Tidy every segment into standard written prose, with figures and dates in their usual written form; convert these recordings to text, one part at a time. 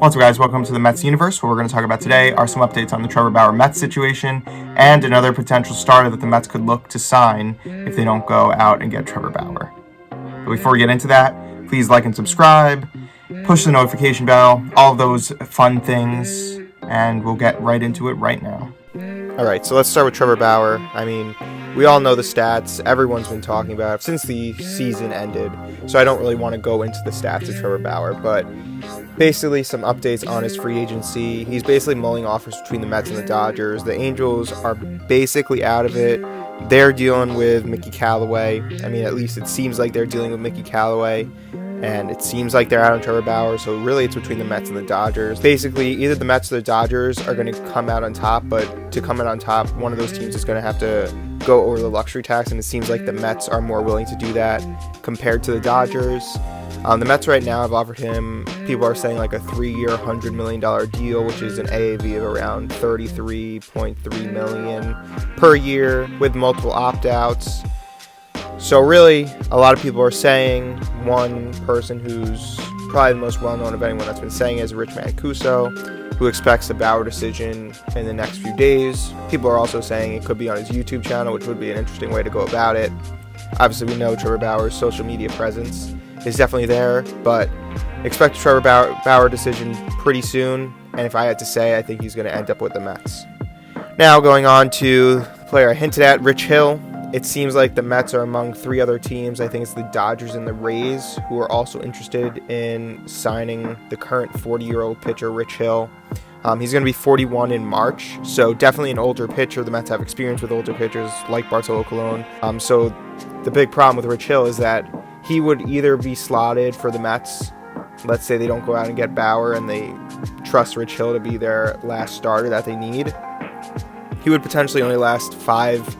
What's up, guys? Welcome to the Mets universe. What we're going to talk about today are some updates on the Trevor Bauer Mets situation and another potential starter that the Mets could look to sign if they don't go out and get Trevor Bauer. But before we get into that, please like and subscribe, push the notification bell, all of those fun things, and we'll get right into it right now. All right, so let's start with Trevor Bauer. I mean, we all know the stats. Everyone's been talking about it since the season ended, so I don't really want to go into the stats of Trevor Bauer, but basically some updates on his free agency. He's basically mulling offers between the Mets and the Dodgers. The Angels are basically out of it. They're dealing with Mickey Callaway. I mean, at least it seems like they're dealing with Mickey Callaway. And it seems like they're out on Trevor Bauer, so really it's between the Mets and the Dodgers. Basically, either the Mets or the Dodgers are going to come out on top, but to come out on top, one of those teams is going to have to go over the luxury tax, and it seems like the Mets are more willing to do that compared to the Dodgers. The Mets right now have offered him, people are saying like a 3-year, $100 million deal, which is an AAV of around $33.3 million per year with multiple opt-outs. So really, a lot of people are saying, one person who's probably the most well-known of anyone that's been saying is Rich Mancuso, who expects a Bauer decision in the next few days. People are also saying it could be on his YouTube channel, which would be an interesting way to go about it. Obviously, we know Trevor Bauer's social media presence is definitely there, but expect a Trevor Bauer decision pretty soon, and if I had to say, I think he's going to end up with the Mets. Now, going on to the player I hinted at, Rich Hill. It seems like the Mets are among 3 other teams. I think it's the Dodgers and the Rays who are also interested in signing the current 40-year-old pitcher, Rich Hill. He's going to be 41 in March, so definitely an older pitcher. The Mets have experience with older pitchers like Bartolo Colon. So the big problem with Rich Hill is that he would either be slotted for the Mets. Let's say they don't go out and get Bauer and they trust Rich Hill to be their last starter that they need. He would potentially only last 5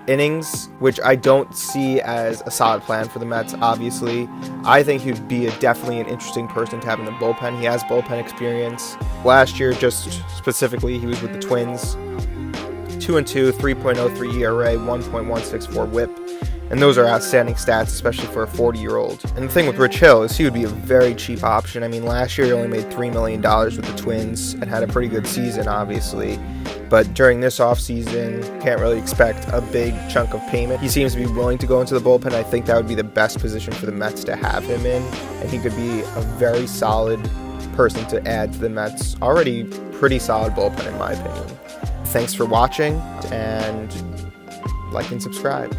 innings, which I don't see as a solid plan for the Mets, obviously. I think he'd be definitely an interesting person to have in the bullpen. He has bullpen experience. Last year, just specifically, he was with the Twins. 2-2, 3.03 ERA, 1.164 WHIP. And those are outstanding stats, especially for a 40-year-old. And the thing with Rich Hill is he would be a very cheap option. I mean, last year he only made $3 million with the Twins and had a pretty good season, obviously. But during this offseason, can't really expect a big chunk of payment. He seems to be willing to go into the bullpen. I think that would be the best position for the Mets to have him in. And he could be a very solid person to add to the Mets' already pretty solid bullpen, in my opinion. Thanks for watching, and like and subscribe.